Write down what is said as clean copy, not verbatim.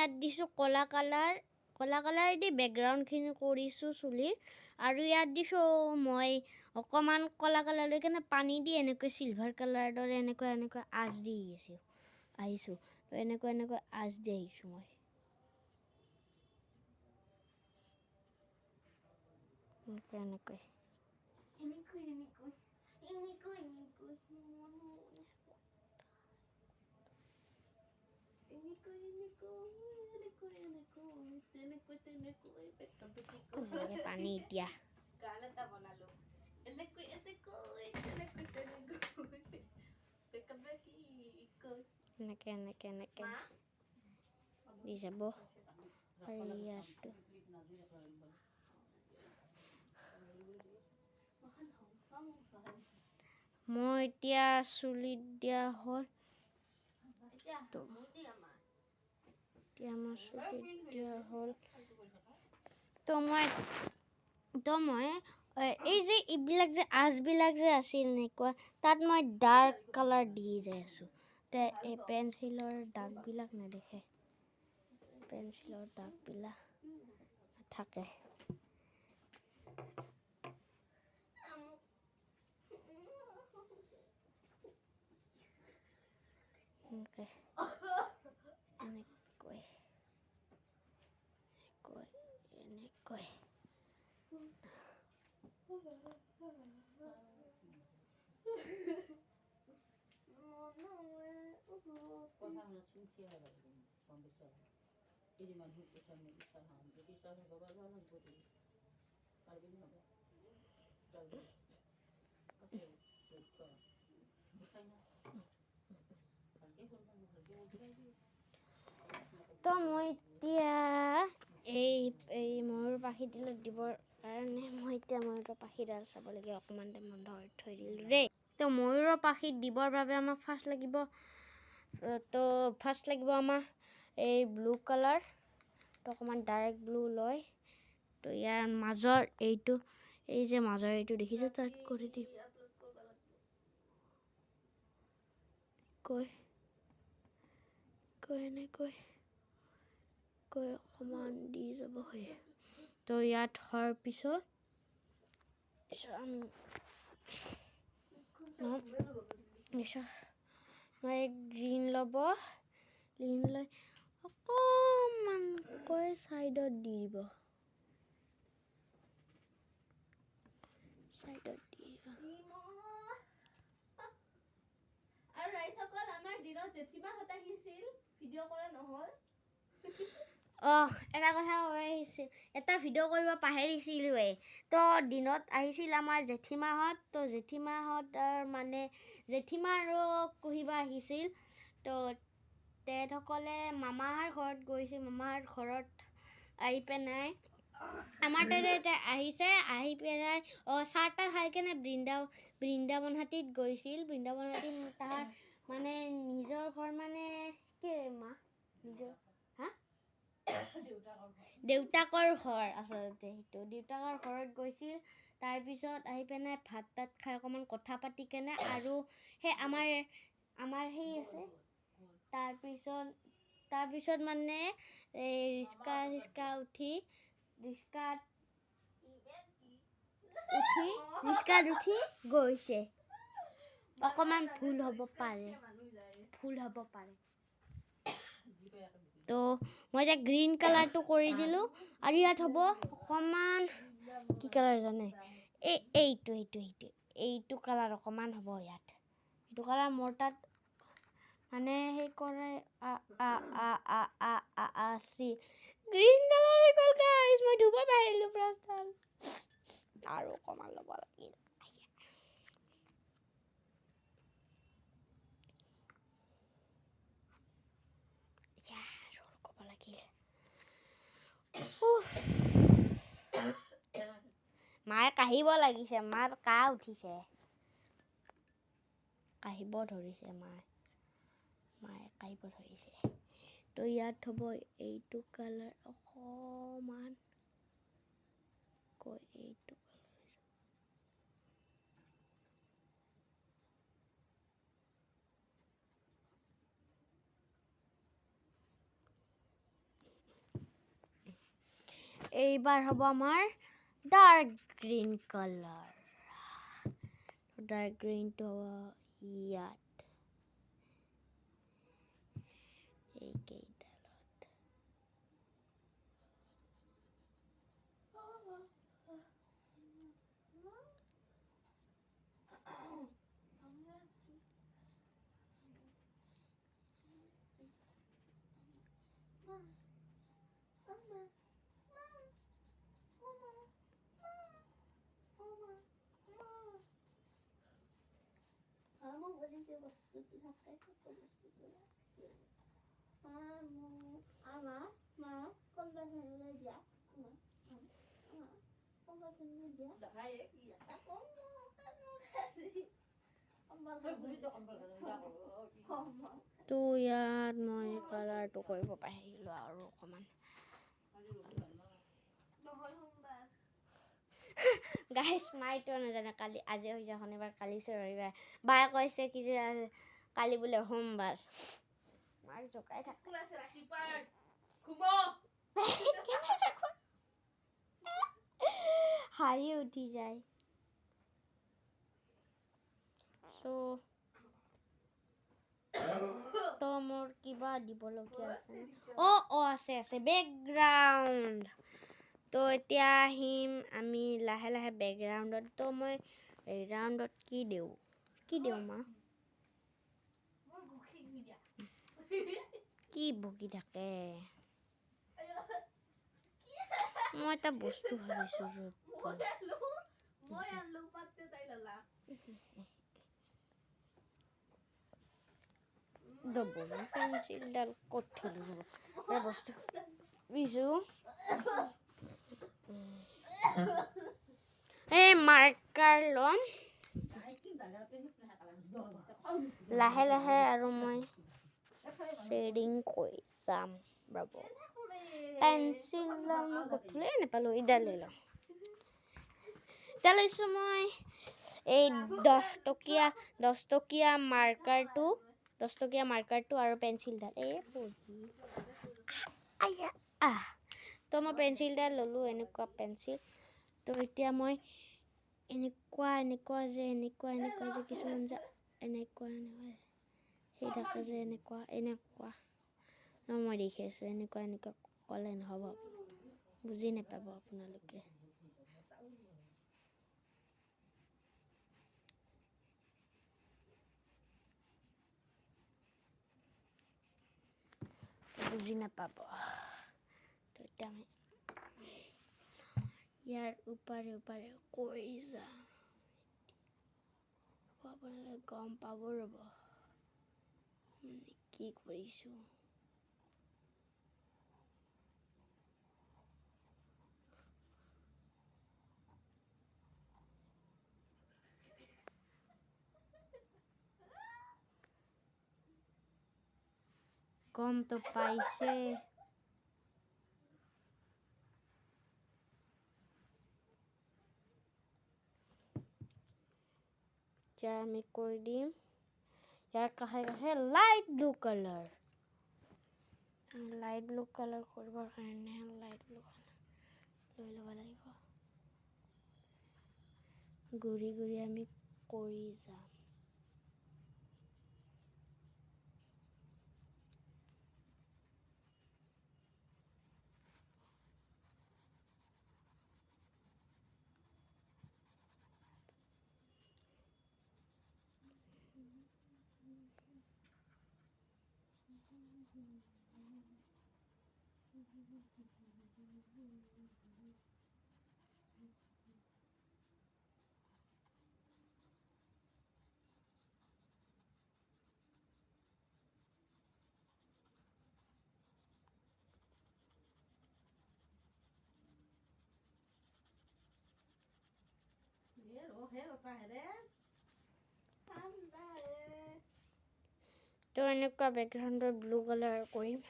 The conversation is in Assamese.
ইয়াত দিছোঁ কলা কালাৰ দি বেকগ্ৰাউণ্ডখিনি কৰিছোঁ চুলিৰ আৰু ইয়াত দিছোঁ মই অকণমান কলা কালাৰ লৈ কেনে পানী দি এনেকৈ চিলভাৰ কালাৰ দৰে এনেকৈ আঁচ দি আহিছোঁ তো এনেকৈ আঁচ দি আহিছোঁ মই এনেকৈ পানী এতিয়া এনেকৈ দি যাব আৰু ইয়াতো মই এতিয়া চুলিত দিয়া হ'ল তো মই এই যে এইবিলাক যে আঁচবিলাক যে আছিল এনেকুৱা তাত মই ডাৰ্ক কালাৰ দি যাই আছোঁ তে এই পেঞ্চিলৰ দাগবিলাক নেদেখে পেঞ্চিলৰ দাগবিলাক থাকে এনেকৈ তো মই এতিয়া এই ময়ূৰ পাখিডালত দিবৰ কাৰণে মই এতিয়া ময়ূৰৰ পাখিডাল চাবলগীয়া অকণমান টাইম বন্ধ কৰি থৈ দিলোঁ দেই তো ময়ূৰৰ পাখিত দিবৰ বাবে আমাক ফাৰ্ষ্ট লাগিব আমাক এই ব্লু কালাৰ তো অকণমান ডাৰ্ক ব্লু লয় তো ইয়াৰ মাজৰ এই যে মাজৰ এইটো দেখিছোঁ তাত কৰি দিম এনেকৈ অকণমান দি যাব হয় তো ইয়াত হোৱাৰ পিছত মই গ্ৰীণ লৈ অকণমানকৈ ছাইডত দি দিব এটা কথা এটা ভিডিঅ' কৰিব পাহৰিছিলোঁৱে তো দিনত আহিছিল আমাৰ জেঠীমাহঁত তো জেঠীমাহঁতৰ মানে জেঠীমা আৰু কুহিবা আহিছিল তো তেখেতসকলে মামাৰ ঘৰত গৈছিল মামাৰ ঘৰত আহি পেলাই আমাৰ তাতে আহিছে আহি পেলাই চাহ তাহ খাই কেনে বৃন্দাবনহাটীত গৈছিল বৃন্দাবনহাটীত তাৰ মানে নিজৰ ঘৰ মানে কি নিজৰ দেউতাকৰ ঘৰ আচলতে সেইটো দেউতাকৰ ঘৰত গৈছিল তাৰপিছত আহি পেলাই ভাত তাত খাই অকণমান কথা পাতি কেনে আৰু সেই আমাৰ সেই আছে তাৰপিছত মানে এই ৰিক্সাত উঠি গৈছে অকণমান ভুল হ'ব পাৰে তো মই এতিয়া গ্ৰীণ কালাৰটো কৰি দিলোঁ আৰু ইয়াত হ'ব অকণমান কি কালাৰ জানে এইটো কালাৰ অকণমান হ'ব ইয়াত এইটো কালাৰ মোৰ তাত মানে সেই কৰে গ্ৰীণ কালাৰ হৈ গ'ল গাইজ মই ধুব পাৰিলোঁ ব্ৰাছডাল আৰু অকণমান ল'ব লাগিল মায়ে কাঢ়িব লাগিছে মাৰ কাহ উঠিছে কাঢ়িব ধৰিছে মায়ে কাঢ়িব ধৰিছে তো ইয়াত হ'ব এইটো কালাৰ অকণমান এইটো এইবাৰ হ'ব আমাৰ ডাৰ্ক গ্ৰীণ কালাৰ ডাৰ্ক গ্ৰীণটো হ'ব ইয়াত এইকেইডালত তো ইয়াত মই কালাৰটো কৰিব পাৰিলোঁ আৰু অকণমান গাইছ মাইতো নাজানে কালি আজি হৈছে শনিবাৰ কালি হৈছে ৰবিবাৰ বায়ে কৈছে কি যে কালি বোলে সোমবাৰ মাৰ জোকাই থাকে হাঁহি উঠি যায় তো মোৰ কিবা দিবলগীয়া আছে আছে বেকগ্ৰাউণ্ড তো এতিয়া আহিম আমি লাহে লাহে বেকগ্ৰাউণ্ডত তো মই বেকগ্ৰাউণ্ডত কি দিওঁ মা কি বকি থাকে মই এটা বস্তু ভাবিছোঁ পেঞ্চিলডাল ক'ত থলো বস্তু বিজু এই মাৰ্কাৰ ল'ম লাহে লাহে আৰু মই শ্বেডিং কৰি যাম ৰ'ব পেঞ্চিলডাল মই ক'ত থলো নাপালোঁ ইডাল লৈ লওঁ এতিয়া লৈছোঁ মই এই 10 টকীয়া মাৰ্কাৰটো আৰু পেঞ্চিলডাল তো মই পেঞ্চিলডাল ল'লোঁ এনেকুৱা পেঞ্চিল তো এতিয়া মই এনেকুৱা যে কিছুমান যে এনেকুৱা সেই থাকে যে এনেকুৱা মই দেখি আছোঁ এনেকুৱা ক'লে নহ'ব বুজি নাপাব আপোনালোকে বুজি নাপাব তো এতিয়া আমি ইয়াৰ ওপাৰে কৈ যাম আপোনালোকে গম পাব ৰ'ব কি কৰিছোঁ গমটো পাইছে এতিয়া আমি কৰি দিম ইয়াৰ কাষে লাইট ব্লু কালাৰ কৰিবৰ কাৰণে লাইট ব্লু কালাৰ লৈ ল'ব লাগিব ঘূৰি আমি কৰি যাম তো এনেকুৱা বেকগ্ৰাউণ্ডৰ ব্লু কালাৰ কৰিম